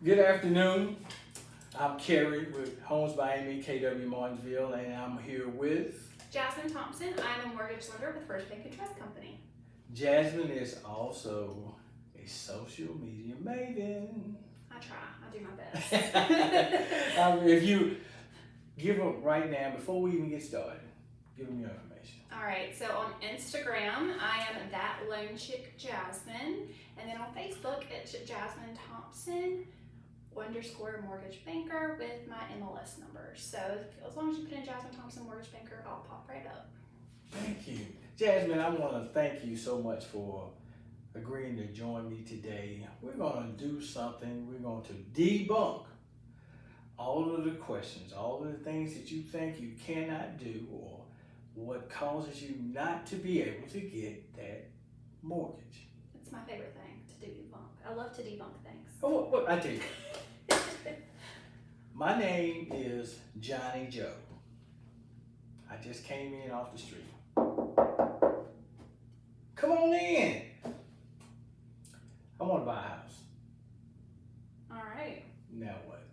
Good afternoon. I'm Kerry with Homes by Amy, KW Martinsville, and I'm here with Jasmine Thompson. I'm a mortgage lender with First Bank and Trust Company. Jasmine is also a social media maven. I try. I do my best. If you give up right now, before we even get started, give them your information. All right. So on Instagram, I am that lone chick Jasmine, and then on Facebook, it's Jasmine Thompson _ mortgage banker with my MLS number. So as long as you put in Jasmine Thompson mortgage banker, I'll pop right up. Thank you. Jasmine, I want to thank you so much for agreeing to join me today. We're going to do something. We're going to debunk all of the questions, all of the things that you think you cannot do, or what causes you not to be able to get that mortgage. It's my favorite thing to debunk. I love to debunk things. Oh, what I tell you. My name is Johnny Joe. I just came in off the street. Come on in. I want to buy a house. All right. Now what?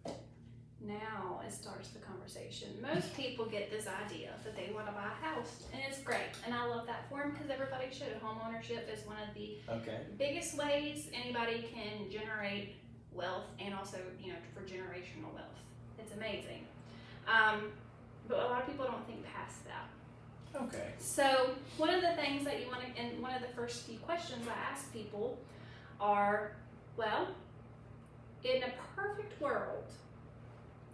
Now it starts the conversation. Most people get this idea that they want to buy a house, and it's great. And I love that for them because everybody should. Home ownership is one of the biggest ways anybody can generate wealth, and also, for generational wealth. It's amazing. But a lot of people don't think past that. Okay. So one of the things that you want to, and one of the first few questions I ask people are, well, in a perfect world,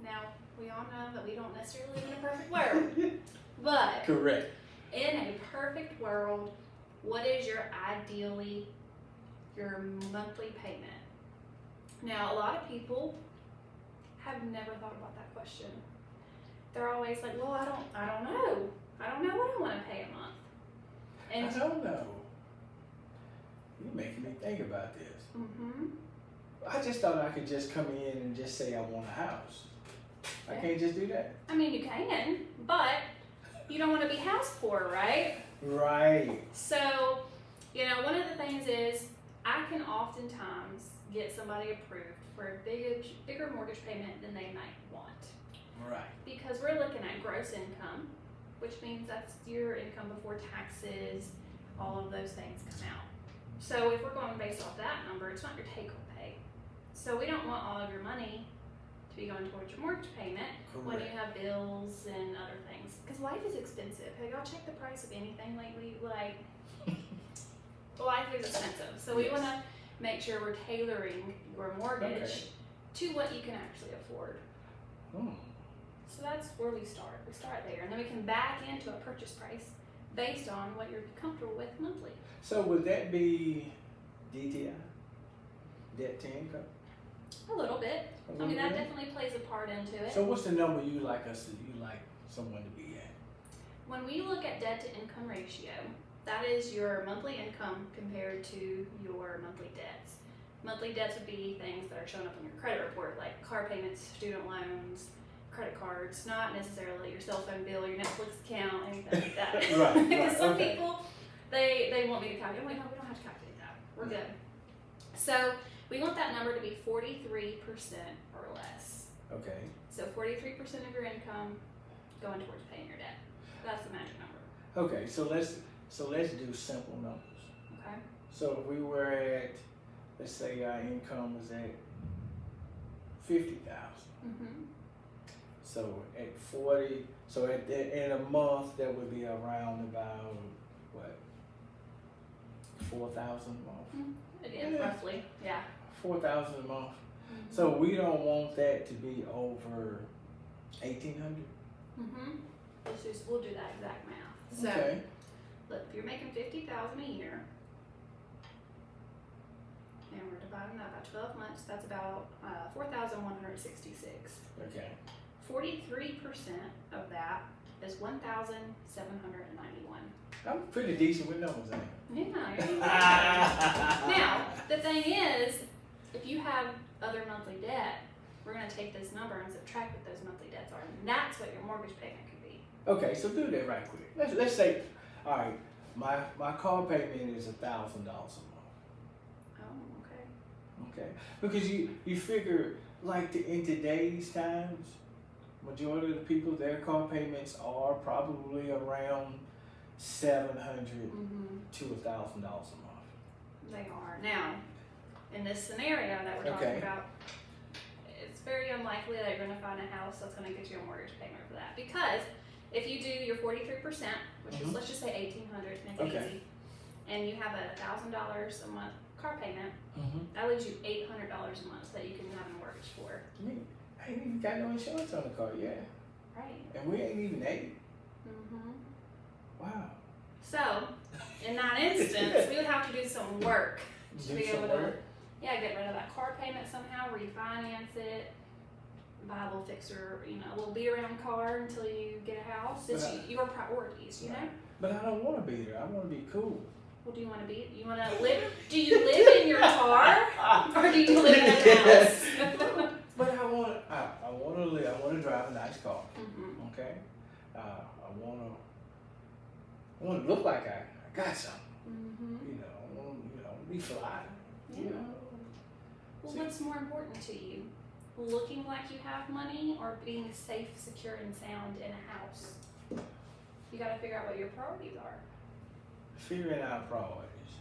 now we all know that we don't necessarily live in a perfect world, but Correct. in a perfect world, what is your monthly payment? Now, a lot of people have never thought about that question. They're always like, well, I don't know. I don't know what I want to pay a month. And I don't know. You're making me think about this. I just thought I could just come in and just say I want a house. I can't just do that. I mean, you can, but you don't want to be house poor, right? Right. So, one of the things is I can oftentimes get somebody approved for a bigger mortgage payment than they might want. Right. Because we're looking at gross income, which means that's your income before taxes, all of those things come out. So if we're going based off that number, it's not your take-home pay. So we don't want all of your money to be going towards your mortgage payment. Correct. When you have bills and other things. Because life is expensive. Have y'all checked the price of anything lately? Like, life is expensive. So we want to make sure we're tailoring your mortgage to what you can actually afford. So that's where we start. We start there, and then we can back into a purchase price based on what you're comfortable with monthly. So would that be DTI? Debt to income? A little bit. I mean, that definitely plays a part into it. So what's the number you like someone to be at? When we look at debt to income ratio, that is your monthly income compared to your monthly debts. Monthly debts would be things that are shown up on your credit report, like car payments, student loans, credit cards, not necessarily your cell phone bill, your Netflix account, anything like that. Right. Because some people, they want me to calculate. Wait, no, we don't have to calculate that. We're good. So we want that number to be 43% or less. Okay. So 43% of your income going towards paying your debt. That's the magic number. Okay, so let's do simple numbers. Okay. So if we were at, let's say our income was at 50,000. So at 40, so in a month that would be around about what? 4,000 a month. Again, roughly, yeah. 4,000 a month. So we don't want that to be over 1,800. We'll do that exact math. So, look, if you're making 50,000 a year, and we're dividing that by 12 months, that's about 4,166. Okay. 43% of that is 1,791. I'm pretty decent with numbers, ain't Yeah, you're Now, the thing is, if you have other monthly debt, we're going to take this number and subtract what those monthly debts are, and that's what your mortgage payment could be. Okay, so do that right quick. Let's say, all right, my car payment is $1,000 a month. Oh, okay. Okay, because you figure like in today's times, majority of the people their car payments are probably around $700 to $1,000 a month. They are. Now, in this scenario that we're talking about, it's very unlikely that you're going to find a house that's going to get you a mortgage payment for that. Because if you do your 43%, which is, let's just say $1,800 to make it easy, and you have $1,000 a month car payment, that leaves you $800 a month that you can have a mortgage for. I ain't even got no insurance on the car yet. Right. And we ain't even 8. Wow. So, in that instance, we would have to do some work to be able to, get rid of that car payment somehow, refinance it, buy a little fixer, a little beat around car until you get a house. It's your priorities, you know? But I don't want to be there. I want to be cool. Well, do you want to be? You want to live? Do you live in your car, or do you live in a house? But I want to live. I want to drive a nice car. Okay. I want to look like I got something. I want to be fly. Yeah. Well, what's more important to you? Looking like you have money, or being safe, secure, and sound in a house? You got to figure out what your priorities are. Figuring out priorities.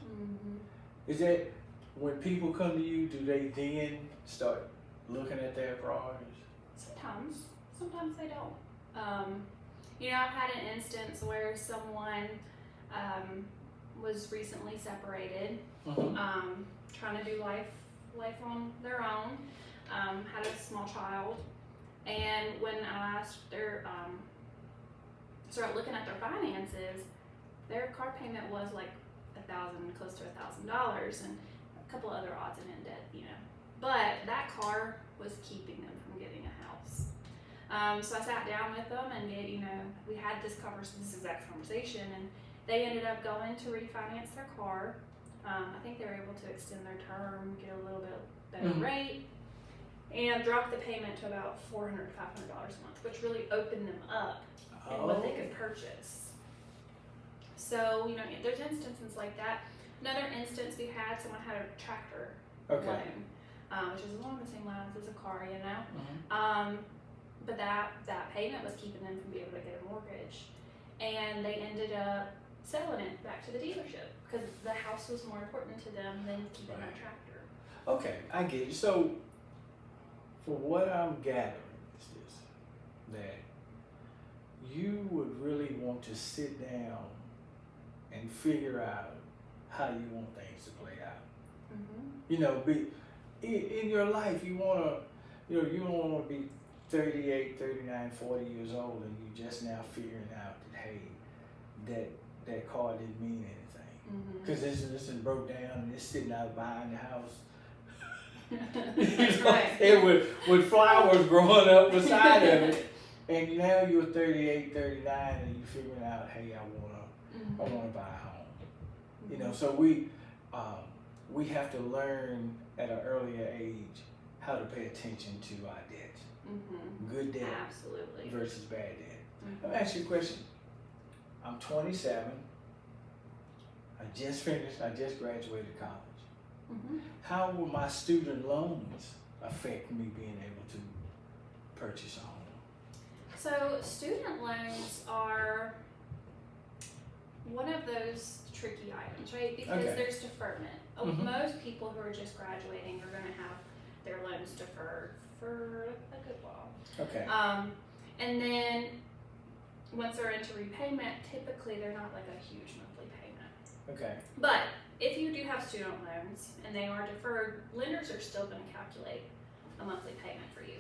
Is that when people come to you, do they then start looking at their priorities? Sometimes they don't. I've had an instance where someone was recently separated, trying to do life on their own, had a small child, and when I started looking at their finances, their car payment was like close to $1,000, and a couple other odds and end debt, But that car was keeping them from getting a house. So I sat down with them and we had this exact conversation, and they ended up going to refinance their car. I think they were able to extend their term, get a little bit better rate, and drop the payment to about $400 to $500 a month, which really opened them up in what they could purchase. So, there's instances like that. Another instance we had, someone had a tractor loan, which is along the same lines as a car, but that payment was keeping them from being able to get a mortgage. And they ended up selling it back to the dealership because the house was more important to them than keeping that tractor. Okay, I get you. So, for what I'm gathering is this, that you would really want to sit down and figure out how you want things to play out. In your life, you want to, you don't want to be 38, 39, 40 years old and you just now figuring out that, hey, that car didn't mean anything. Because this is broke down and it's sitting out behind the house. Right. It with flowers growing up beside of it. And now you're 38, 39 and you're figuring out, hey, I want to buy a home. So we have to learn at an earlier age how to pay attention to our debt. Good debt versus bad debt. Let me ask you a question. I'm 27. I just graduated college. How will my student loans affect me being able to purchase a home? So student loans are one of those tricky items, right? Because there's deferment. Most people who are just graduating are going to have their loans deferred for a good while. And then once they're into repayment, typically they're not like a huge monthly payment. But if you do have student loans and they are deferred, lenders are still going to calculate a monthly payment for you.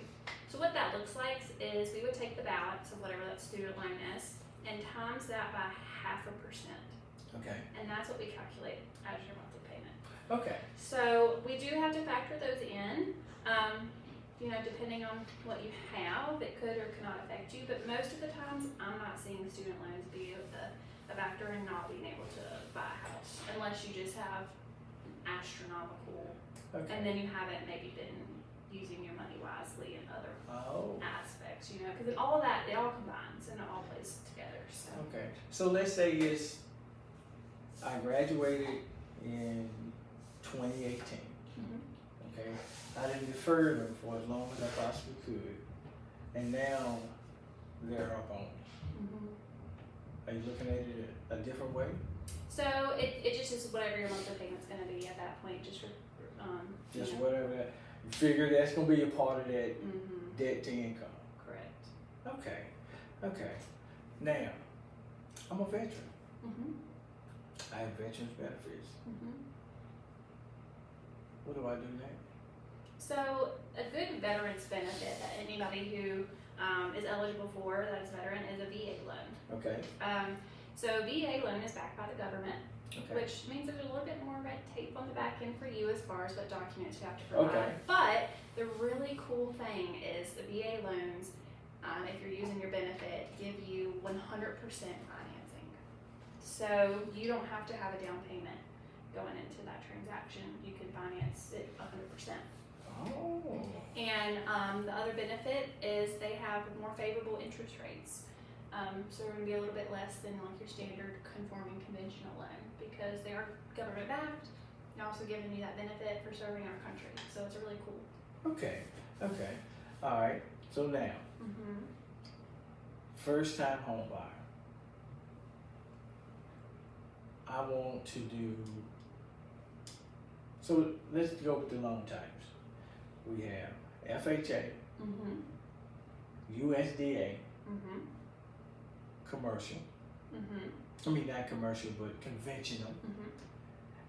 So what that looks like is we would take the balance of whatever that student loan is and times that by 0.5%. And that's what we calculate as your monthly payment. So we do have to factor those in. Depending on what you have, it could or cannot affect you. But most of the times, I'm not seeing student loans be a factor in not being able to buy a house, unless you just have astronomical, and then you haven't maybe been using your money wisely in other aspects. Because all of that, it all combines and it all plays together. So let's say I graduated in 2018. Okay, I done deferred them for as long as I possibly could, and now they're up on me. Are you looking at it a different way? So it just is whatever your monthly payment's gonna be at that point, just for, Just you know. whatever that, you figure that's gonna be a part of that debt to income. Correct. Okay. Now, I'm a veteran. Mm-hmm. I have veterans benefits. Mm-hmm. What do I do next? So a good veterans benefit that anybody who is eligible for that is veteran is a VA loan. Okay. So VA loan is backed by the government, Okay. which means there's a little bit more red tape on the back end for you as far as what documents you have to provide. Okay. But the really cool thing is the VA loans, if you're using your benefit, give you 100% financing. So you don't have to have a down payment going into that transaction. You can finance it 100%. Oh. And the other benefit is they have more favorable interest rates. So they're going to be a little bit less than like your standard conforming conventional loan because they are government backed and also giving you that benefit for serving our country. So it's really cool. Okay. All right. So now, first time home buyer. I want to do. So let's go with the loan types. We have FHA, USDA, commercial. I mean, not commercial, but conventional,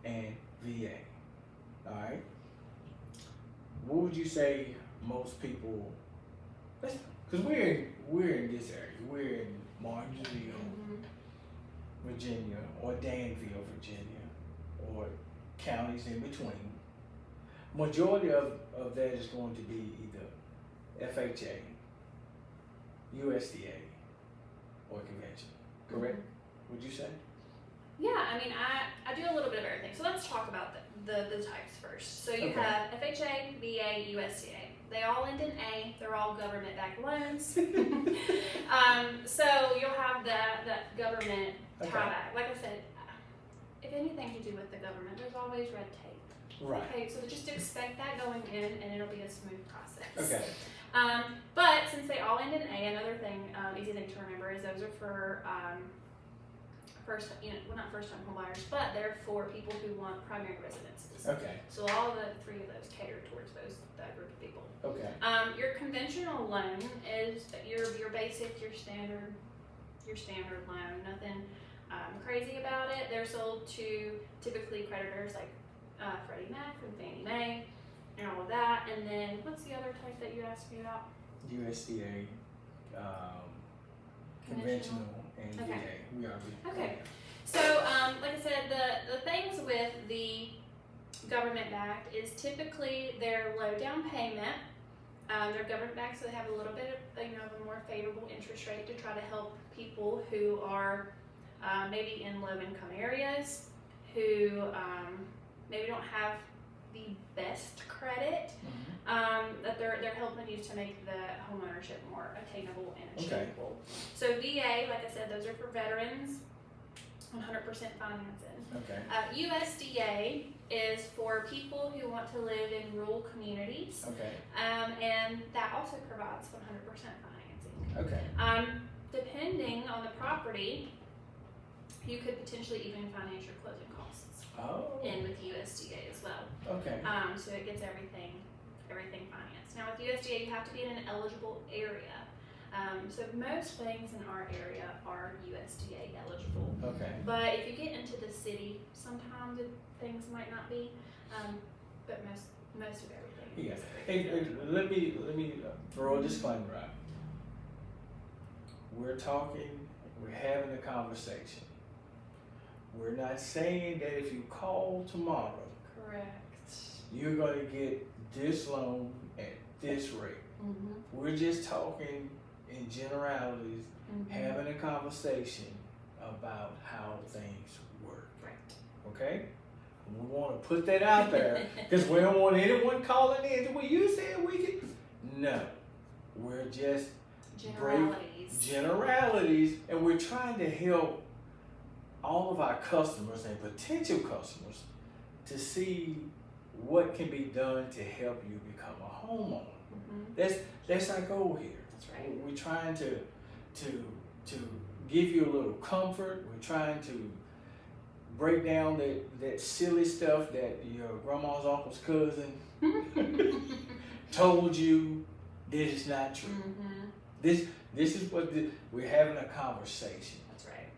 and VA. All right. What would you say most people? Because we're in this area. We're in Martinsville, Virginia, or Danville, Virginia, or counties in between. Majority of that is going to be either FHA, USDA, or convention. Correct? Would you say? Yeah, I mean, I do a little bit of everything. So let's talk about the types first. So you Okay. have FHA, VA, USDA. They all end in A. They're all government-backed loans. So you'll have that government Okay. tieback. Like I said, if anything to do with the government, there's always red tape. Right. Okay, so just expect that going in, and it'll be a smooth process. Okay. But since they all end in A, another thing, easy thing to remember is those are for not first time home buyers, but they're for people who want primary residences. Okay. So all the three of those cater towards that group of people. Okay. Your conventional loan is your basic, your standard loan. Nothing crazy about it. They're sold to typically creditors like Freddie Mac and Fannie Mae and all of that. And then what's the other type that you asked me about? USDA, conventional, and Okay. VA. We already. Okay. So, like I said, the things with the government backed is typically their low down payment. They're government backed, so they have a little bit of a more favorable interest rate to try to help people who are maybe in low income areas, who maybe don't have the best credit. That they're helping you to make the home ownership more attainable and achievable. So VA, like I said, those are for veterans, 100% financing. Okay. USDA is for people who want to live in rural communities, Okay. and that also provides 100% financing. Okay. Depending on the property, you could potentially even finance your closing costs Oh. in with USDA as well. Okay. So it gets everything financed. Now with USDA, you have to be in an eligible area. So most things in our area are USDA eligible. Okay. But if you get into the city, sometimes things might not be. But most of everything. Yeah. is Hey, let me throw a disclaimer out. We're talking. We're having a conversation. We're not saying that if you call tomorrow, correct. you're going to get this loan at this rate. We're just talking in generalities, having a conversation about how things work. Right. Okay? We want to put that out there because we don't want anyone calling in. Well, you said we could. No. We're just generalities, and we're trying to help all of our customers and potential customers to see what can be done to help you become a homeowner. That's our goal here. That's right. We're trying to give you a little comfort. We're trying to break down that silly stuff that your grandma's uncle's cousin told you that it's not true. This is what we're having a conversation. That's right.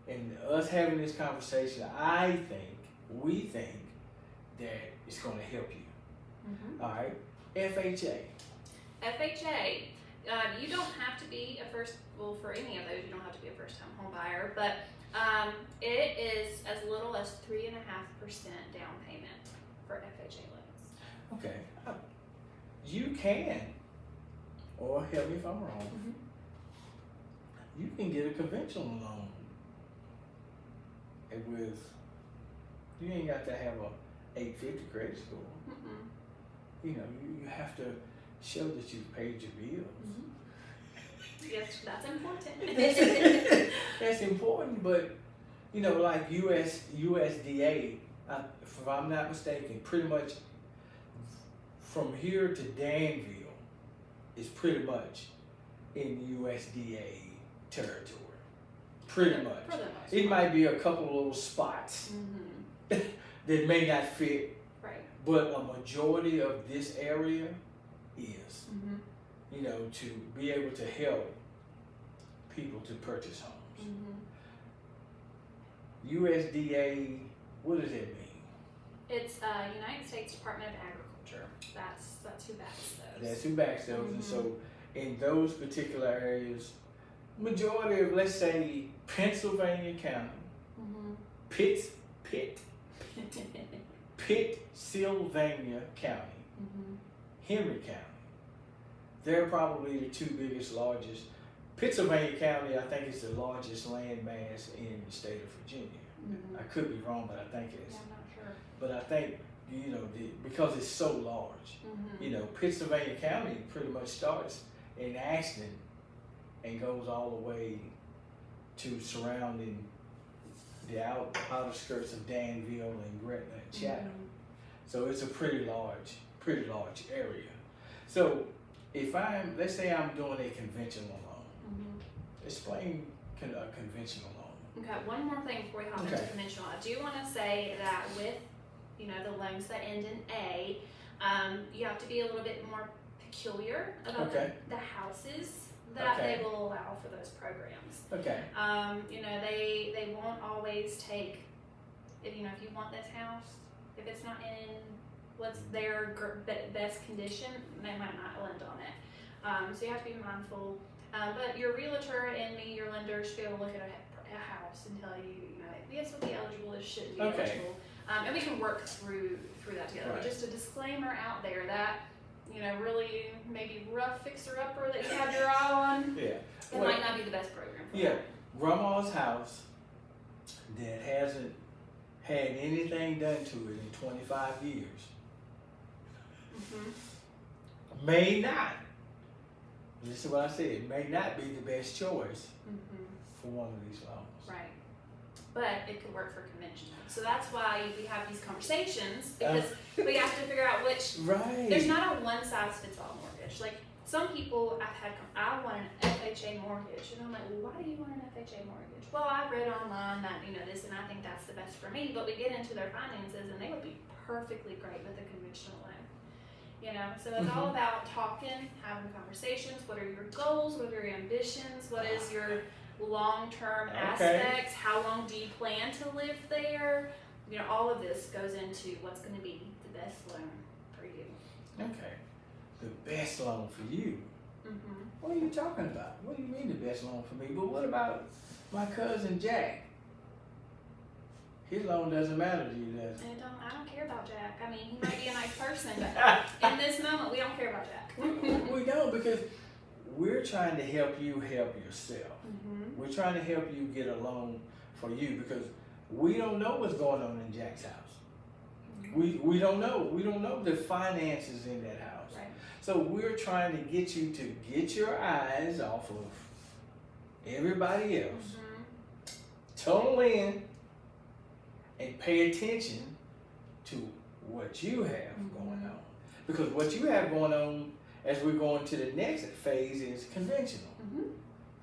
And us having this conversation, we think that it's going to help you. All right, FHA. FHA. You don't have to be for any of those, you don't have to be a first-time home buyer, but it is as little as 3.5% down payment for FHA loans. Okay. You can, or help me if I'm wrong, you can get a conventional loan you ain't got to have a 850 credit score. You know, you have to show that you've paid your bills. Yes, that's important. That's important, but you know, like USDA, if I'm not mistaken, pretty much from here to Danville is pretty much in USDA territory. Pretty much. It might be a couple of little spots that may not fit, right, but a majority of this area is. You know, to be able to help people to purchase homes. USDA, what does it mean? It's United States Department of Agriculture. That's who backs those. That's who backs those. And so in those particular areas, majority of, let's say, Pennsylvania County, Pittsylvania County, Henry County, they're probably the two largest. Pennsylvania County, I think, is the largest land mass in the state of Virginia. I could be wrong, but I think it is. Yeah, I'm not sure. But I think, you know, because it's so large, you know, Pennsylvania County pretty much starts in Ashton and goes all the way to surrounding the outer skirts of Danville and Gretna and Chatham. So it's a pretty large area. So if let's say I'm doing a conventional loan, explain a conventional loan. Okay, one more thing before we hop into conventional. I do want to say that with, you know, the loans that end in A, you have to be a little bit more peculiar about the houses that they will allow for those programs. You know, they won't always take, if you want this house, if it's not in what's their best condition, they might not lend on it. So you have to be mindful. But your realtor and your lender should be able to look at a house and tell you, you know, this will be eligible, this shouldn't be eligible. And we can work through that together. But just a disclaimer out there that, you know, really maybe rough fixer-upper that you have your eye on, it might not be the best program for that. Grandma's house that hasn't had anything done to it in 25 years may not, this is what I said, may not be the best choice for one of these loans. Right. But it could work for conventional. So that's why we have these conversations, because we have to figure out which, there's not a one-size-fits-all mortgage. Like, some people I want an FHA mortgage, and I'm like, well, why do you want an FHA mortgage? Well, I read online that, you know, this, and I think that's the best for me, but we get into their finances, and they would be perfectly great with a conventional loan. You know, so it's all about talking, having conversations. What are your goals? What are your ambitions? What is your long-term aspects? How long do you plan to live there? You know, all of this goes into what's going to be the best loan for you. Okay. The best loan for you? What are you talking about? What do you mean the best loan for me? But what about my cousin Jack? His loan doesn't matter to you, does it? I don't care about Jack. I mean, he might be a nice person, but in this moment, we don't care about Jack. We don't, because we're trying to help you help yourself. We're trying to help you get a loan for you, because we don't know what's going on in Jack's house. We don't know. We don't know the finances in that house. Right. So we're trying to get you to get your eyes off of everybody else, tunnel in, and pay attention to what you have going on. Because what you have going on as we're going to the next phase is conventional.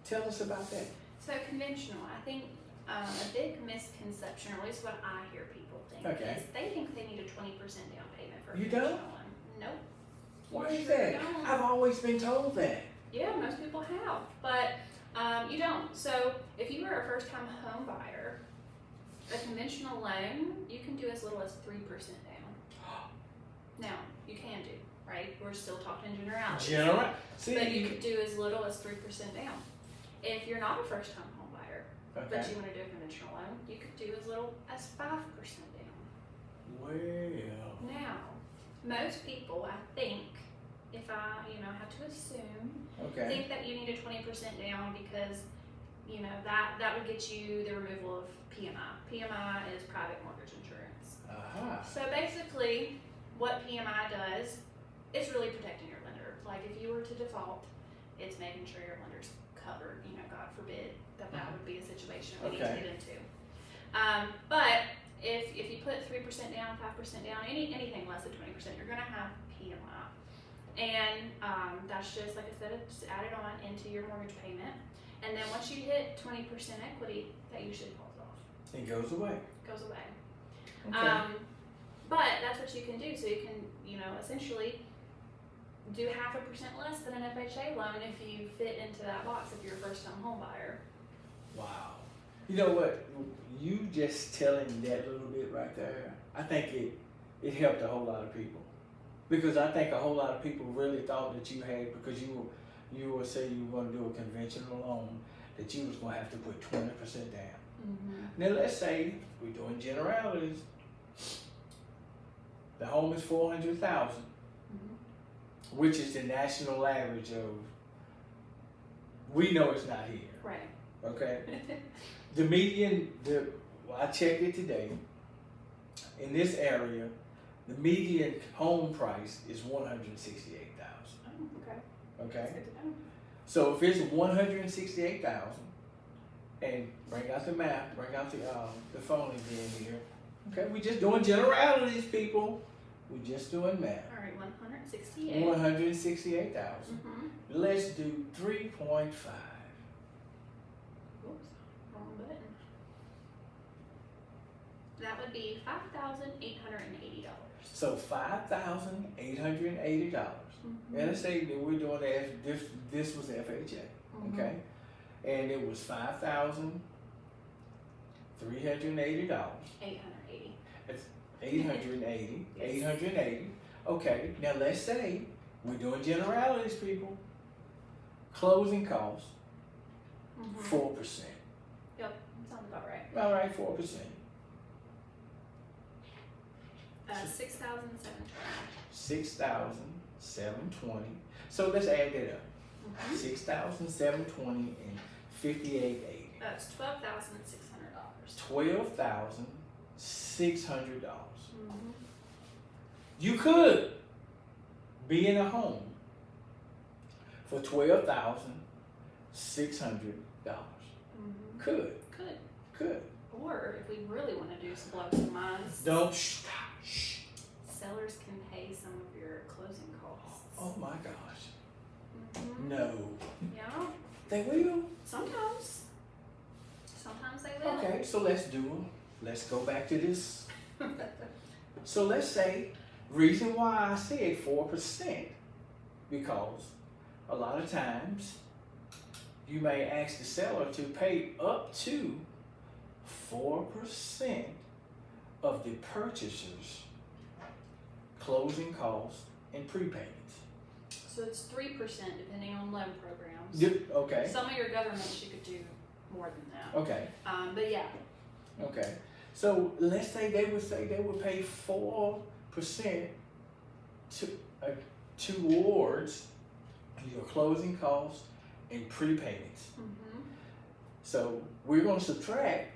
Tell us about that. So conventional, I think a big misconception, or at least what I hear people think, is they think they need a 20% down payment for a conventional loan. Nope. Why is that? I've always been told that. Yeah, most people have, but you don't. So if you are a first-time home buyer, a conventional loan, you can do as little as 3% down. Now, you can do, right? We're still talking generalities. But you could do as little as 3% down. If you're not a first-time home buyer, but you want to do a conventional loan, you could do as little as 5% down. Well. Now, most people, I think, if I, have to assume, think that you need a 20% down because, that would get you the removal of PMI. PMI is private mortgage insurance. So basically, what PMI does, it's really protecting your lender. Like if you were to default, it's making sure your lender's covered. God forbid that would be a situation we need to get into. But if you put 3% down, 5% down, anything less than 20%, you're going to have PMI. And that's just, like I said, it's added on into your mortgage payment. And then once you hit 20% equity, that usually falls off. It goes away. Goes away. Okay. But that's what you can do. So you can, essentially do 0.5% less than an FHA loan if you fit into that box if you're a first-time home buyer. Wow. You know what? You just telling that little bit right there, I think it helped a whole lot of people. Because I think a whole lot of people really thought that you had, because you would say you were going to do a conventional loan, that you was going to have to put 20% down. Now let's say we're doing generalities. The home is $400,000, which is the national average of. We know it's not here. Right. Okay. The median. I checked it today. In this area, the median home price is $168,000. Oh, okay. Okay. So if it's $168,000, and bring out the math, bring out the phone again here. Okay, we just doing generalities, people. We just doing math. All right, 168. 168,000. Let's do 3.5. Oops, wrong button. That would be $5,880. So $5,880. And let's say that we're doing that. This was FHA, okay, and it was $5,380. 880. It's 880. 880. Okay. Now let's say we're doing generalities, people. Closing costs 4%. Yep, sounds about right. All right, 4%. 6,720. 6,720. So let's add that up. 6,720 and 5880. That's $12,600. $12,600. You could be in a home for $12,600. Could. Or if we really want to do some blow some minds, Don't shh. sellers can pay some of your closing costs. Oh my gosh. No. Yeah. They will? Sometimes they will. Okay, so let's go back to this. So let's say, reason why I said 4%, because a lot of times you may ask the seller to pay up to 4% of the purchaser's closing costs and prepayments. So it's 3% depending on loan programs. Okay. Some of your governments you could do more than that. Okay. But yeah. Okay. So let's say they would pay 4% towards your closing costs and prepayments. So we're going to subtract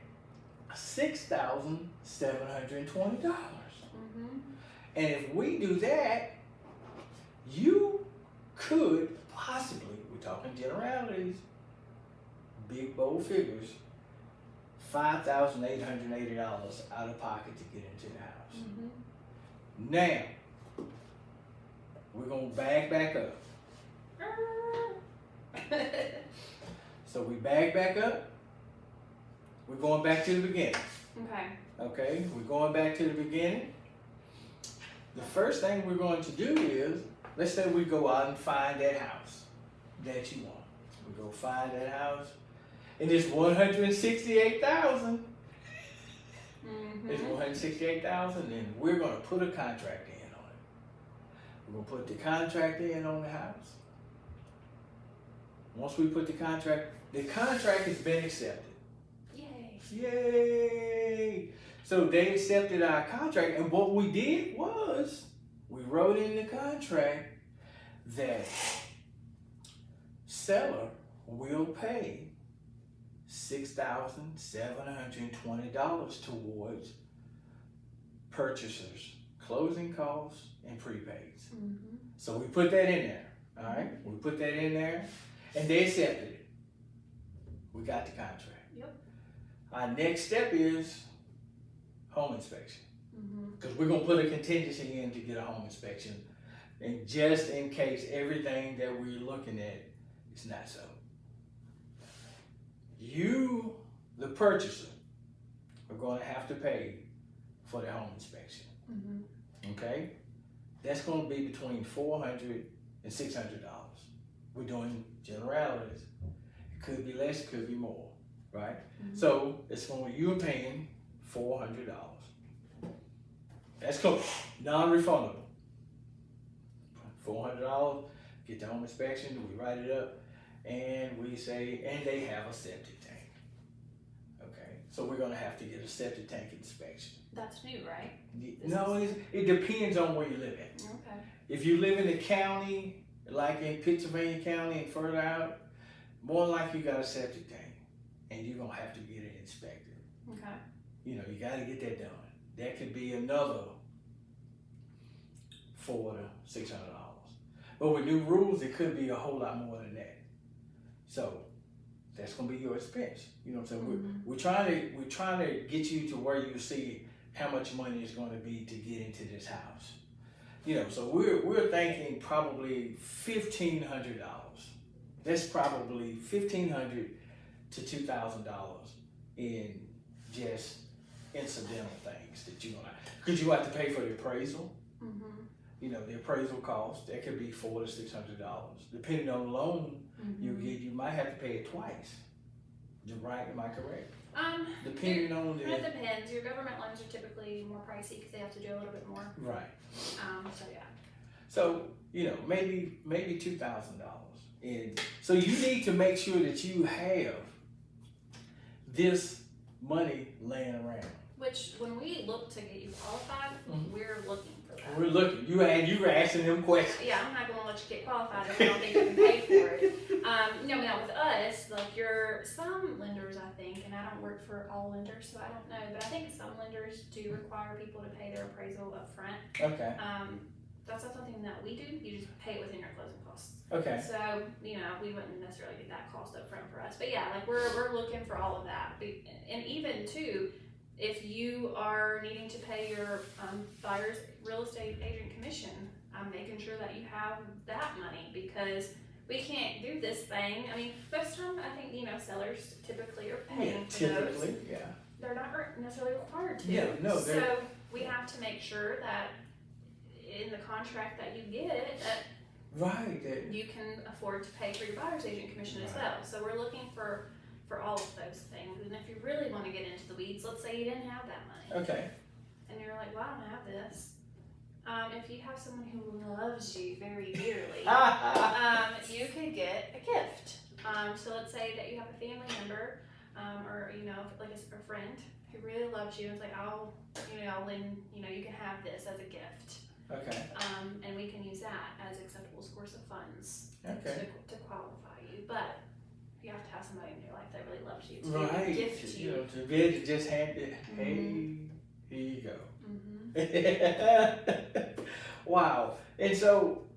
$6,720. And if we do that, you could possibly, we're talking generalities, big bold figures, $5,880 out of pocket to get into the house. Now, we're gonna back up. So we back up. We're going back to the beginning. Okay. Okay, we're going back to the beginning. The first thing we're going to do is, let's say we go out and find that house that you want. We go find that house, and it's $168,000. It's $168,000, and we're gonna put a contract in on it. We're gonna put the contract in on the house. Once we put the contract has been accepted. Yay. Yay! So they accepted our contract, and what we did was we wrote in the contract that seller will pay $6,720 towards purchasers' closing costs and prepaids. So we put that in there. All right, we put that in there, and they accepted it. We got the contract. Yep. Our next step is home inspection, because we're gonna put a contingency in to get a home inspection, and just in case everything that we're looking at is not so. You, the purchaser, are going to have to pay for the home inspection. Okay, that's going to be between $400 and $600. We're doing generalities. It could be less, it could be more, right? So it's going to, you're paying $400. That's cool, non-refundable. $400, get the home inspection, we write it up, and we say, and they have a septic tank. Okay, so we're gonna have to get a septic tank inspection. That's new, right? No, it depends on where you live in. Okay. If you live in the county, like in Pennsylvania County and further out, more like you got a septic tank, and you're gonna have to get it inspected. Okay. You know, you gotta get that done. That could be another $400 to $600. But with new rules, it could be a whole lot more than that. So that's gonna be your expense. You know what I'm saying? We're trying to get you to where you see how much money is gonna be to get into this house. You know, so we're thinking probably $1,500. That's probably $1,500 to $2,000 in just incidental things that you're gonna, because you have to pay for the appraisal. You know, the appraisal cost, that could be $400 to $600. Depending on the loan you get, you might have to pay it twice. Right? Am I correct? Depending on the. It depends. Your government loans are typically more pricey because they have to do a little bit more. Right. So yeah. So you know, maybe $2,000, and so you need to make sure that you have this money laying around. Which, when we look to get you qualified, we're looking for that. We're looking. You were asking them questions. Yeah, I'm not gonna let you get qualified if you don't think you can pay for it. You know, now with us, like some lenders, I think, and I don't work for all lenders, so I don't know, but I think some lenders do require people to pay their appraisal up front. Okay. That's not something that we do. You just pay it within your closing costs. Okay. So, you know, we wouldn't necessarily get that cost up front for us. But yeah, like we're looking for all of that. And even too, if you are needing to pay your buyer's real estate agent commission, I'm making sure that you have that money, because we can't do this thing. I mean, most of the time, I think, you know, sellers typically are paying for those. Yeah. They're not necessarily required to. Yeah, no. So we have to make sure that in the contract that you get, that you can afford to pay for your buyer's agent commission as well. So we're looking for all of those things. And if you really want to get into the weeds, let's say you didn't have that money. Okay. And you're like, well, I don't have this. If you have someone who loves you very dearly, you could get a gift. So let's say that you have a family member, or, you know, like a friend who really loves you and is like, you can have this as a gift. Okay. And we can use that as acceptable source of funds to qualify you. But you have to have somebody in your life that really loves you to gift you. You know, to be able to just hand it, hey, here you go. Wow. And so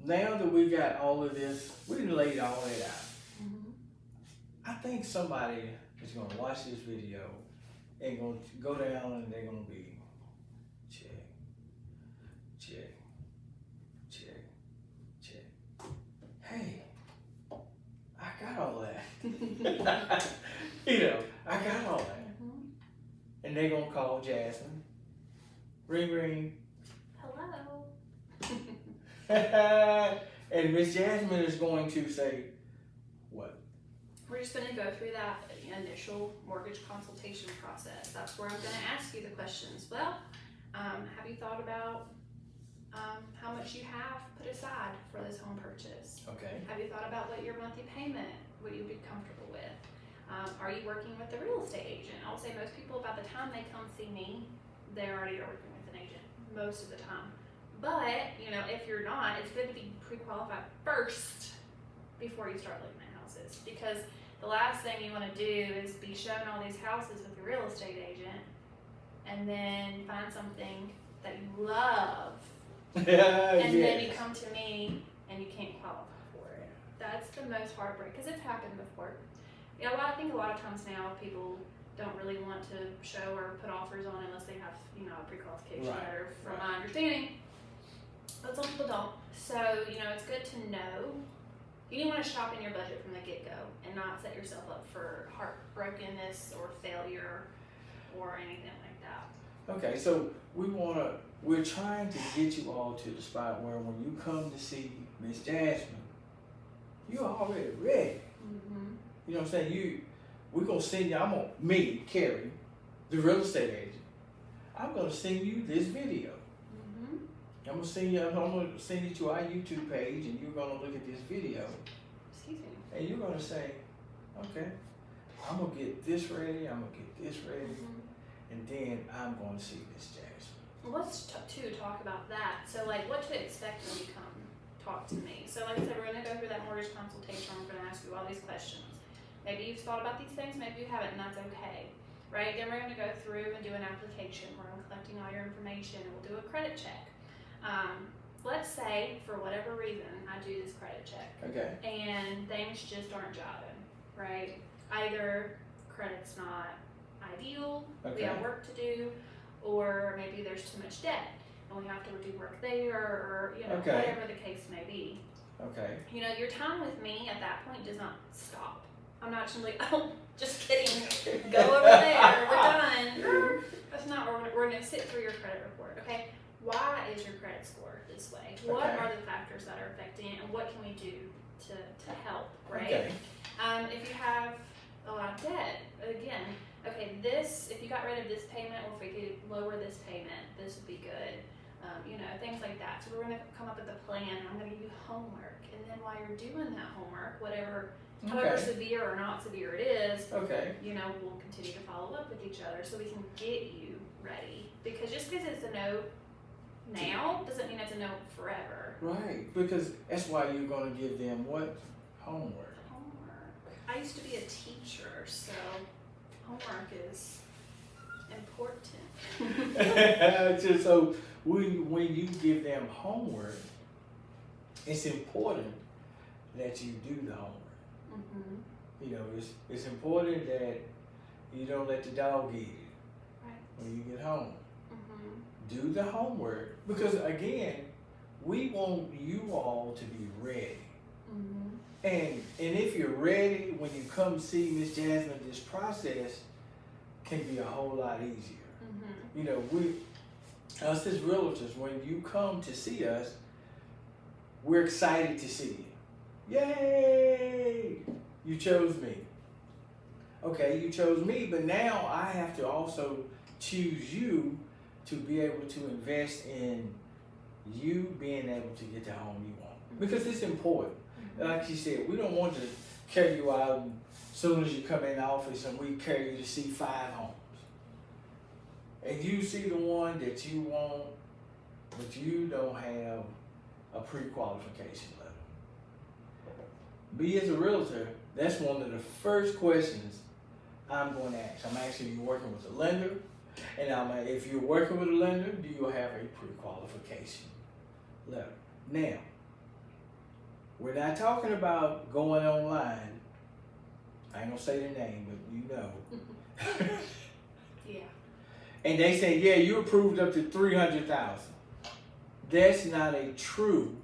now that we got all of this, we laid all that out. I think somebody is going to watch this video and going to go down and they're going to be, check, they're gonna call Jasmine. Ring ring. Hello. And Miss Jasmine is going to say, what? We're just going to go through that initial mortgage consultation process. That's where I'm going to ask you the questions. Well, have you thought about how much you have put aside for this home purchase? Okay. Have you thought about what your monthly payment would you be comfortable with? Are you working with a real estate agent? I'll say most people, by the time they come see me, they already are working with an agent most of the time. But, you know, if you're not, it's good to be pre-qualified first before you start looking at houses. Because the last thing you want to do is be shown all these houses with a real estate agent and then find something that you love and then you come to me and you can't qualify for it. That's the most heartbreak because it's happened before. You know, I think a lot of times now people don't really want to show or put offers on unless they have, you know, a pre-qualification letter, from my understanding. But some people don't. So, you know, it's good to know. You didn't want to shop in your budget from the get-go and not set yourself up for heartbrokenness or failure or anything like that. Okay, so we're trying to get you all to the spot where when you come to see Miss Jasmine, you're already ready. Mm-hmm. You know what I'm saying? We're gonna send you. Me, Carrie, the real estate agent. I'm gonna send you this video. Mm-hmm. I'm gonna send you to our YouTube page, and you're gonna look at this video. Excuse me. And you're gonna say, okay, I'm gonna get this ready. I'm gonna get this ready, and then I'm gonna see Miss Jackson. Well, let's talk about that. So, like, what to expect when you come talk to me. So, like I said, we're gonna go through that mortgage consultation. I'm gonna ask you all these questions. Maybe you've thought about these things, maybe you haven't, and that's okay, right? Then we're going to go through and do an application where I'm collecting all your information, and we'll do a credit check. Let's say, for whatever reason, I do this credit check, Okay. and things just aren't jiving, right? Either credit's not ideal, we have work to do, or maybe there's too much debt, and we have to do work there, or, you know, whatever the case may be. Okay. You know, your time with me at that point does not stop. I'm not just like, oh, just kidding. Go over there. We're done. That's not where we're going to sit through your credit report. Okay. Why is your credit score this way? What are the factors that are affecting it, and what can we do to help? Right. Okay. If you have a lot of debt, again, okay, if you got rid of this payment, or if we could lower this payment, this would be good. You know, things like that. So we're going to come up with a plan. I'm going to give you homework, and then while you're doing that homework, however severe or not severe it is, you know, we'll continue to follow up with each other so we can get you ready. Because just because it's a no now doesn't mean it's a no forever. Right, because that's why you're going to give them what? Homework. Homework. I used to be a teacher, so homework is important. So when you give them homework, it's important that you do the homework. You know, it's important that you don't let the dog eat it when you get home. Do the homework, because again, we want you all to be ready. And if you're ready, when you come see Miss Jasmine, this process can be a whole lot easier. You know, us as realtors, when you come to see us, we're excited to see you. Yay! You chose me. Okay, you chose me, but now I have to also choose you to be able to invest in you being able to get the home you want. Because it's important. Like you said, we don't want to carry you out and as soon as you come in the office and we carry you to see 5 homes. And you see the one that you want, but you don't have a pre-qualification letter. Me as a realtor, that's one of the first questions I'm going to ask. I'm asking you working with a lender, and if you're working with a lender, do you have a pre-qualification letter? Now, we're not talking about going online. I ain't gonna say the name, but you know. Yeah. And they say, yeah, you approved up to $300,000. That's not a true.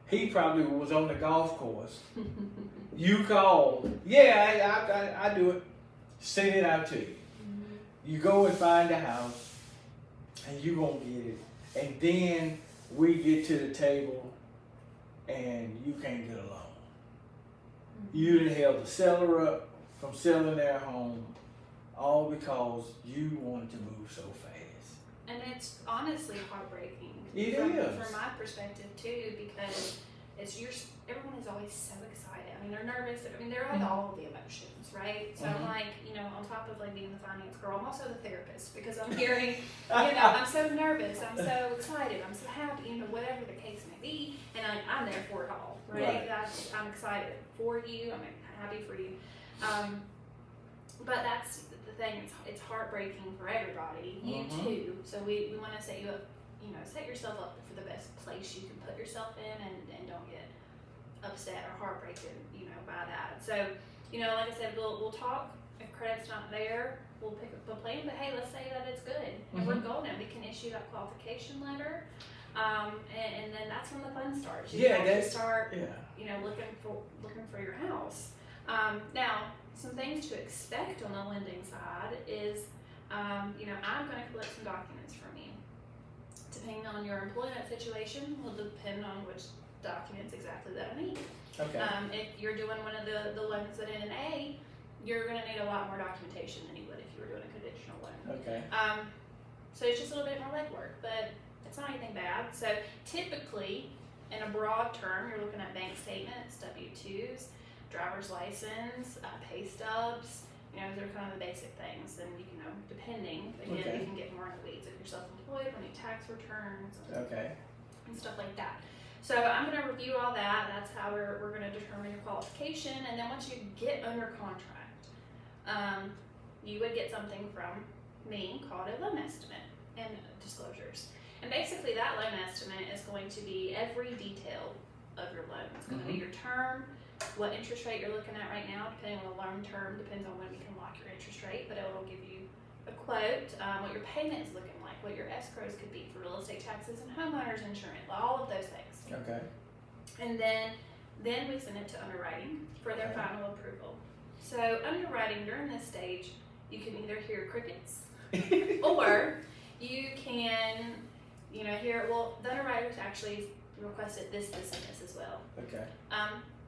He probably was on the golf course. You called. Yeah, I do it. Send it out to you. You go and find a house, and you gonna get it, and then we get to the table, and you can't get along. You done held the seller up from selling their home, all because you wanted to move so fast. And it's honestly heartbreaking. It from, is. From my perspective too, because everyone is always so excited. I mean, they're nervous. I mean, they're like all of the emotions, right? So I'm like, on top of like being the finance girl, I'm also the therapist because I'm hearing, I'm so nervous, I'm so excited, I'm so happy, whatever the case may be, and I'm there for it all, right? I'm excited for you. I'm happy for you. But that's the thing. It's heartbreaking for everybody. You too. So we want to set you up. Set yourself up for the best place you can put yourself in, and don't get upset or heartbroken, by that. So, like I said, we'll talk. If credit's not there, we'll pick up a plan. But hey, let's say that it's good, and we're golden. We can issue that qualification letter, and then that's when the fun starts. You have to start, looking for your house. Now, some things to expect on the lending side is, I'm going to collect some documents from you. Depending on your employment situation, will depend on which documents exactly that I need. Okay. If you're doing one of the loans at NNA, you're going to need a lot more documentation than you would if you were doing a conventional loan. Okay. So it's just a little bit more legwork, but it's not anything bad. So typically, in a broad term, you're looking at bank statements, W-2s, driver's license, pay stubs. Those are kind of the basic things, and depending, again, you can get more in the weeds if you're self-employed, we need tax returns, and stuff like that. So I'm going to review all that. That's how we're going to determine your qualification, and then once you get under contract, you would get something from me called a loan estimate and disclosures. And basically, that loan estimate is going to be every detail of your loan. It's going to be your term, what interest rate you're looking at right now, depending on the loan term, depends on when we can lock your interest rate, but it will give you a quote, what your payment is looking like, what your escrows could be for real estate taxes and homeowners insurance, all of those things. Okay. And then we send it to underwriting for their final approval. So underwriting during this stage, you can either hear crickets or you can, hear, the underwriters actually requested this and this as well. Okay.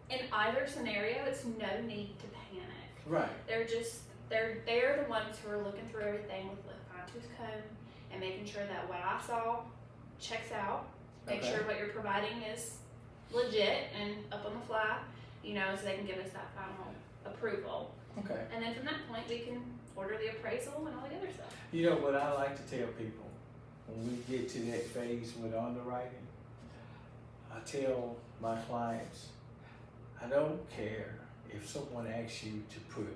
In either scenario, it's no need to panic. Right. They're the ones who are looking through everything with a fine-tooth comb and making sure that what I saw checks out. Make sure what you're providing is legit and up on the fly, so they can give us that final approval. Okay. And then from that point, we can order the appraisal and all the other stuff. What I like to tell people when we get to that phase with underwriting, I tell my clients, I don't care if someone asks you to put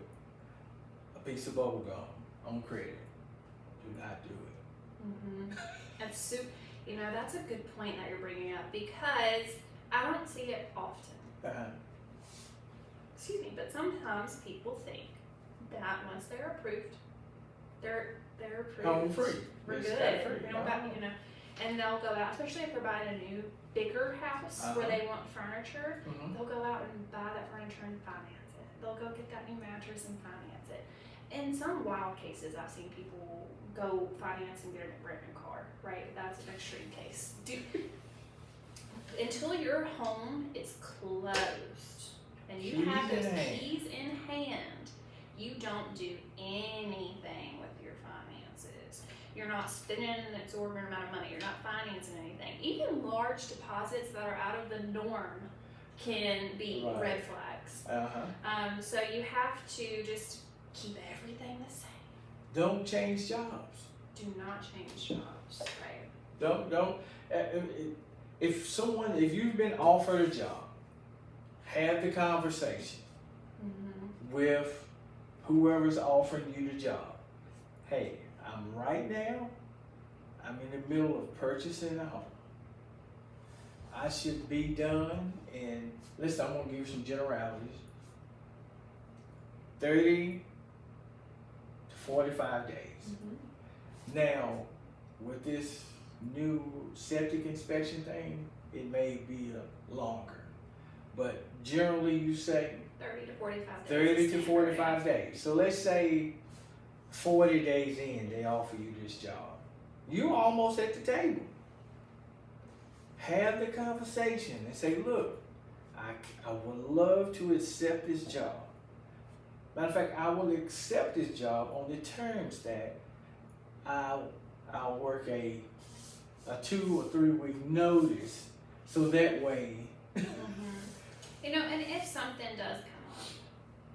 a piece of bubble gum on credit. Do not do it. That's a good point that you're bringing up because I don't see it often. Excuse me, but sometimes people think that once they're approved, they're approved. Home free. We're good. We don't got, and they'll go out, especially if they're buying a new, bigger house where they want furniture. They'll go out and buy that furniture and finance it. They'll go get that new mattress and finance it. In some wild cases, I've seen people go finance and get a brand new car. Right, that's an extreme case. Until your home is closed and you have those keys in hand, you don't do anything with your finances. You're not spending an exorbitant amount of money. You're not financing anything. Even large deposits that are out of the norm can be red flags. So you have to just keep everything the same. Don't change jobs. Do not change jobs. Right. Don't. If you've been offered a job, have the conversation with whoever's offering you the job. Hey, I'm in the middle of purchasing a home. I should be done in, listen, I'm going to give you some generalities, 30 to 45 days. Now, with this new septic inspection thing, it may be longer. But generally you say 30 to 45 days. 30 to 45 days. So let's say 40 days in, they offer you this job. You're almost at the table. Have the conversation and say, look, I would love to accept this job. Matter of fact, I will accept this job on the terms that I'll work a 2 or 3 week notice, so that way. You know, and if something does come up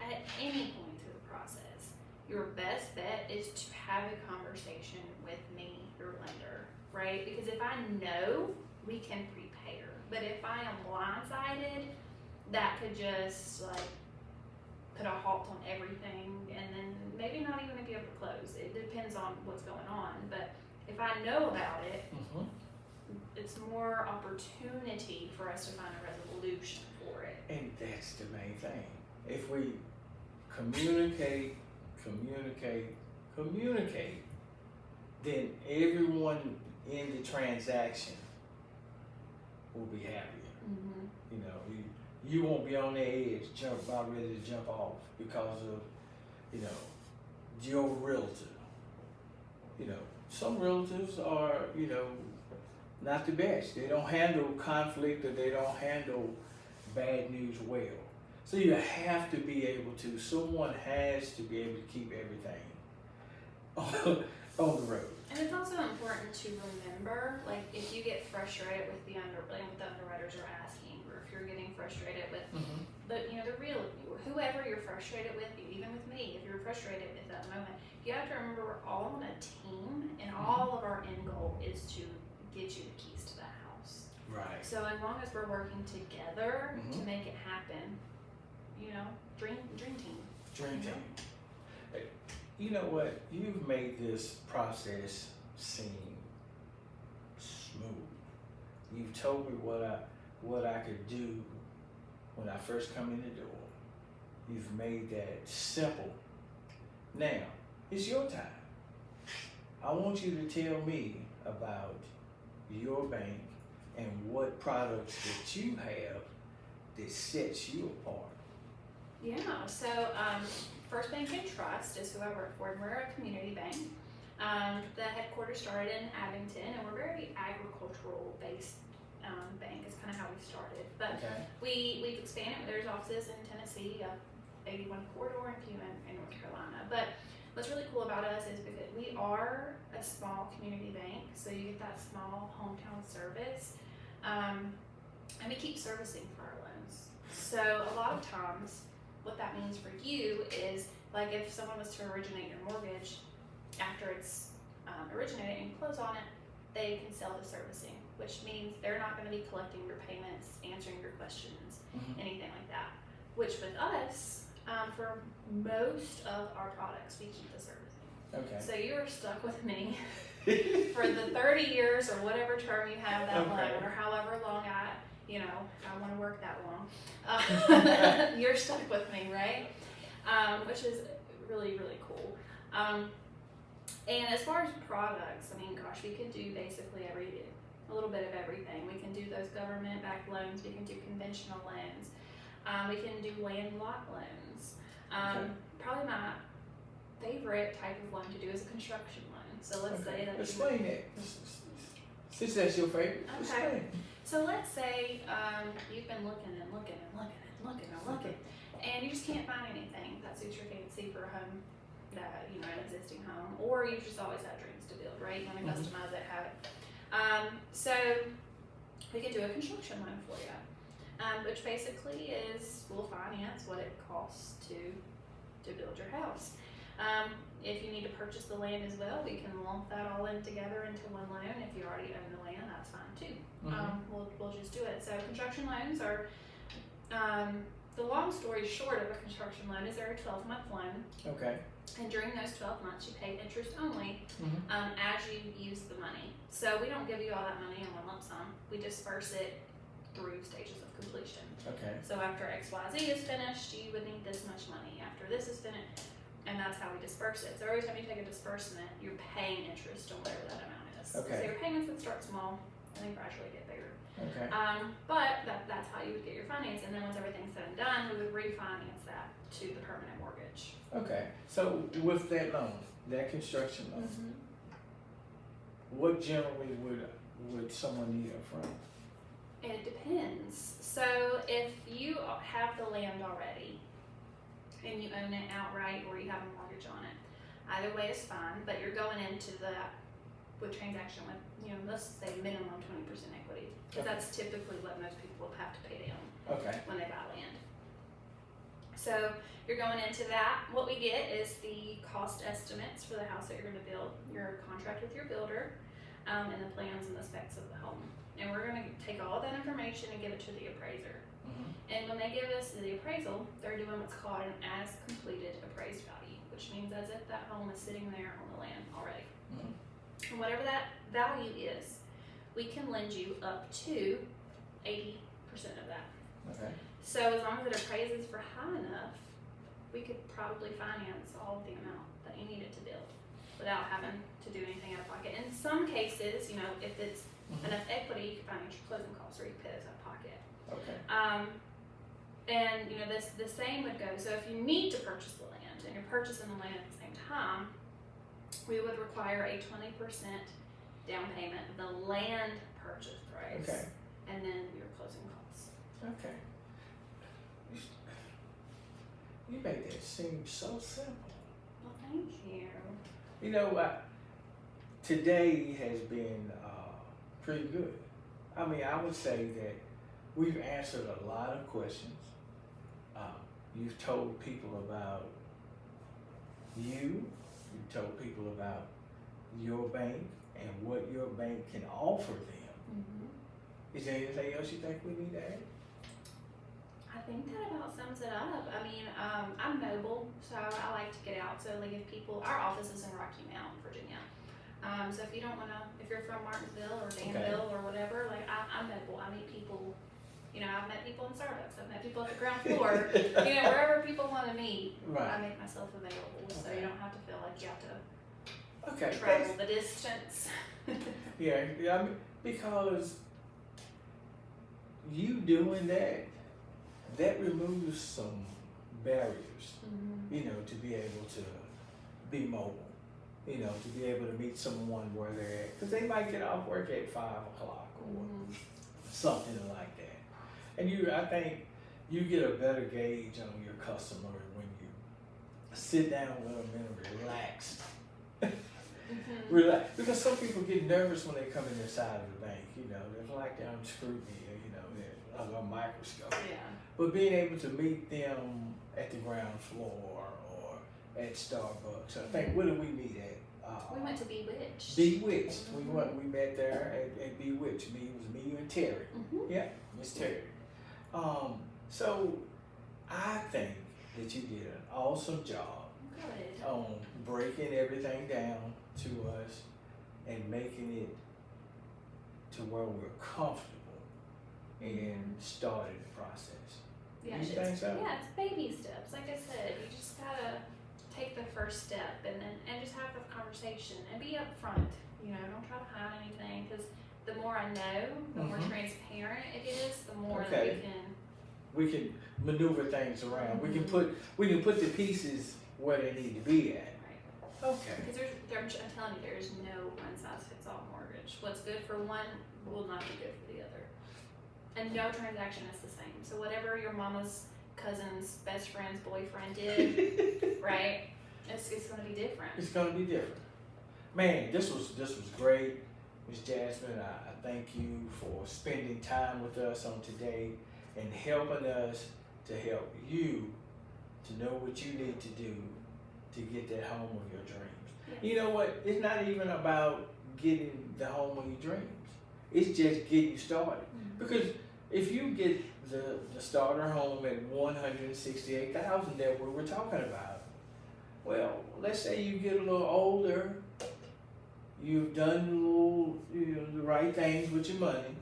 at any point through the process, your best bet is to have a conversation with me, your lender, right? Because if I know, we can prepare. But if I am blindsided, that could just like put a halt on everything, and then maybe not even be able to close. It depends on what's going on. But if I know about it, it's more opportunity for us to find a resolution for it. And that's the main thing. If we communicate, then everyone in the transaction will be happier. You know, you won't be on the edge, about ready to jump off because of, you know, your realtor. You know, some realtors are, you know, not the best. They don't handle conflict, or they don't handle bad news well. So you have to be able to, someone has to be able to keep everything on the road. And it's also important to remember, like, if you get frustrated with what the underwriters are asking, or if you're getting frustrated with whoever you're frustrated with, even with me, if you're frustrated at that moment, you have to remember we're all on a team, and all of our end goal is to get you the keys to the house. Right. So as long as we're working together to make it happen, you know, dream team. Dream team. You know what? You've made this process seem smooth. You've told me what I could do when I first come in the door. You've made that simple. Now, it's your time. I want you to tell me about your bank and what products that you have that sets you apart. Yeah, so First Bank and Trust is who I work for, and we're a community bank. The headquarters started in Abington, and we're very agricultural based bank is kind of how we started. But we've expanded. There's offices in Tennessee, 81 corridor, and a few in North Carolina. But what's really cool about us is because we are a small community bank, so you get that small hometown service, and we keep servicing for our loans. So a lot of times, what that means for you is, like, if someone was to originate your mortgage, after it's originated and you close on it, they can sell the servicing, which means they're not going to be collecting your payments, answering your questions, anything like that. Which with us, for most of our products, we keep the servicing. Okay. So you are stuck with me for the 30 years or whatever term you have that loan, or however long I want to work that long. You're stuck with me, right? Which is really, really cool. And as far as products, I mean, gosh, we can do basically a little bit of everything. We can do those government-backed loans. We can do conventional loans. We can do land lot loans. Probably my favorite type of loan to do is a construction loan. So let's say that. Explain that. Since that's your favorite, explain. So let's say you've been looking, and you just can't find anything that suits your fancy for a home, an existing home, or you've just always had dreams to build, right? You want to customize it, have it. So we can do a construction loan for you, which basically is we'll finance what it costs to build your house. If you need to purchase the land as well, we can lump that all in together into one loan. If you already own the land, that's fine too. We'll just do it. So construction loans are, the long story short of a construction loan is they're a 12-month loan. Okay. And during those 12 months, you pay interest only as you use the money. So we don't give you all that money in one lump sum. We disperse it through stages of completion. Okay. So after XYZ is finished, you would need this much money. After this is finished, and that's how we disperse it. So every time you take a disbursement, you're paying interest on whatever that amount is. Okay. So your payments would start small and then gradually get bigger. Okay. But that's how you would get your finance, and then once everything's said and done, we would refinance that to the permanent mortgage. Okay. So with that loan, that construction loan, what generally would someone need up front? It depends. So if you have the land already and you own it outright or you have a mortgage on it, either way is fine, but you're going into that with transaction with, let's say minimum 20% equity, because that's typically what most people have to pay down when they buy land. So you're going into that. What we get is the cost estimates for the house that you're going to build, your contract with your builder, and the plans and the specs of the home. And we're going to take all of that information and give it to the appraiser. And when they give us the appraisal, they're doing what's called an as completed appraised value, which means as if that home is sitting there on the land already. And whatever that value is, we can lend you up to 80% of that. Okay. So as long as it appraises for high enough, we could probably finance all of the amount that you needed to build without having to do anything out of pocket. In some cases, if it's enough equity, you can finance your closing costs or you pay those out of pocket. Okay. And the same would go. So if you need to purchase the land and you're purchasing the land at the same time, we would require a 20% down payment of the land purchase price. Okay. And then your closing costs. Okay. You make that seem so simple. Well, thank you. You know what? Today has been pretty good. I mean, I would say that we've answered a lot of questions. You've told people about you. You've told people about your bank and what your bank can offer them. Is there anything else you think we need to add? I think that about sums it up. I mean, I'm mobile, so I like to get out. So like if people, our office is in Rocky Mount, Virginia. So if you don't want to, if you're from Martinsville or Danville or whatever, like I'm mobile. I meet people, I've met people in Starbucks. I've met people at the ground floor. Wherever people want to meet, I make myself available. So you don't have to feel like you have to travel the distance. Yeah, I mean, because you doing that removes some barriers, to be able to be mobile, to be able to meet someone where they're at. Because they might get off work at 5 o'clock or something like that. And I think you get a better gauge on your customer when you sit down with them and relax. Relax. Because some people get nervous when they come in inside of the bank, they're like they're under scrutiny, they're under a microscope. Yeah. But being able to meet them at the ground floor or at Starbucks, I think, where did we meet at? We went to Bewitched. Bewitched. We met there at Bewitched. It was me, you, and Terry. Yeah, Miss Terry. So I think that you did an awesome job on breaking everything down to us and making it to where we're comfortable and starting the process. Yeah, you think so? Yeah, it's baby steps. Like I said, you just gotta take the first step and just have a conversation and be upfront. Don't try to hide anything, because the more I know, the more transparent it is, the more that we can maneuver things around. We can put the pieces where they need to be at. Right. Okay. Because I'm telling you, there's no one size fits all mortgage. What's good for one will not be good for the other. And no transaction is the same. So whatever your mama's cousin's best friend's boyfriend did, right? It's going to be different. It's going to be different. Man, this was great, Ms. Jasmine. I thank you for spending time with us on today and helping us to help you to know what you need to do to get that home of your dreams. Yes. You know what? It's not even about getting the home of your dreams. It's just getting you started. Because if you get the starter home at $168,000 that we were talking about, well, let's say you get a little older, you've done the right things with your money,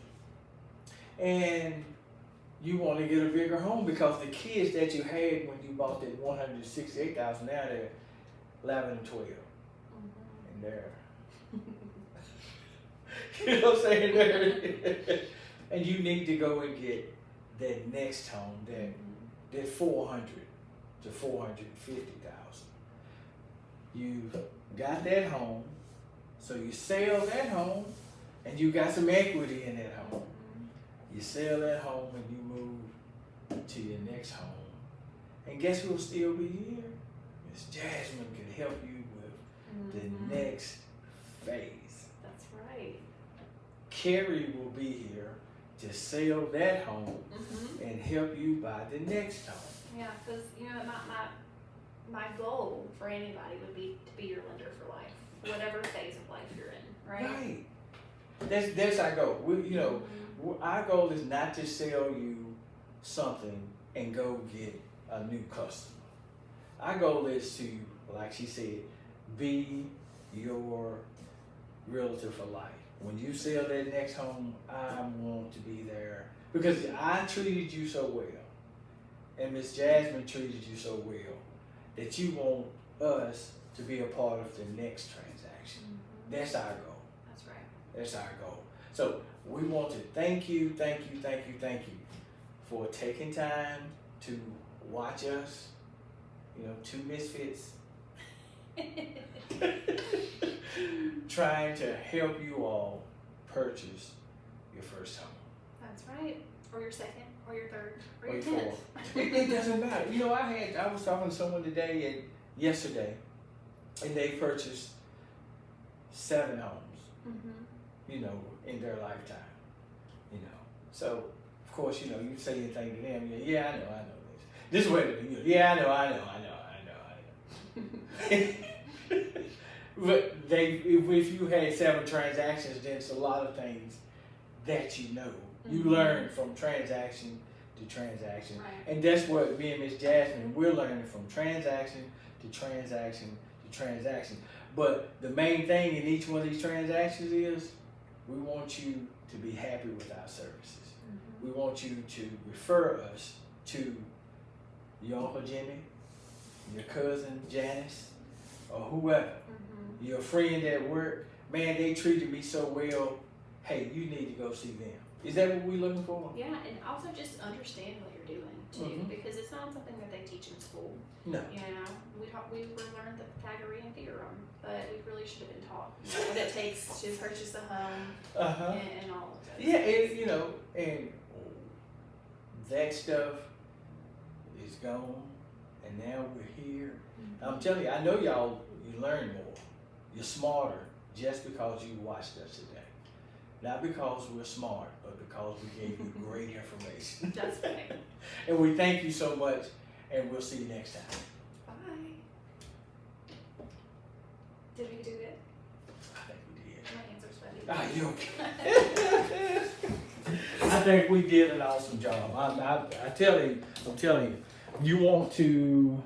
and you want to get a bigger home because the kids that you had when you bought that $168,000, now they're 11 and 12, and they're, you know what I'm saying? and you need to go and get that next home, that 400 to 450,000. You've got that home, so you sell that home, and you got some equity in that home. You sell that home and you move to your next home. And guess who'll still be here? Miss Jasmine can help you with the next phase. That's right. Carrie will be here to sell that home and help you buy the next home. Yeah, because my goal for anybody would be to be your lender for life, whatever phase of life you're in, right? Right. That's our goal. Our goal is not to sell you something and go get a new customer. Our goal is to, like she said, be your realtor for life. When you sell that next home, I want to be there because I treated you so well, and Miss Jasmine treated you so well that you want us to be a part of the next transaction. That's our goal. That's right. That's our goal. So we want to thank you for taking time to watch us, two misfits, trying to help you all purchase your first home. That's right. Or your second, or your third, or Or your your 10th. It doesn't matter. I was talking to someone yesterday, and they purchased 7 homes, in their lifetime, So, of course, you say anything to them, yeah, I know this. This way, yeah, I know. But if you had 7 transactions, then it's a lot of things that you know. You learn from transaction to transaction. Right. And that's what me and Miss Jasmine, we're learning from transaction to transaction to transaction. But the main thing in each one of these transactions is we want you to be happy with our services. We want you to refer us to your Uncle Jimmy, your cousin Janice, or whoever, your friend at work. Man, they treated me so well. Hey, you need to go see them. Is that what we're looking for? Yeah, and also just understand what you're doing too, because it's not something that they teach in school. No. We learned the Pythagorean theorem, but we really should have been taught what it takes to purchase a home and all of that. Yeah, and that stuff is gone, and now we're here. I'm telling you, I know you learn more. You're smarter just because you watched us today. Not because we're smart, but because we gave you great information. That's right. And we thank you so much, and we'll see you next time. Bye. Did we do it? I think we did. My hands are sweaty. You okay? I think we did an awesome job. I'm telling you, you want to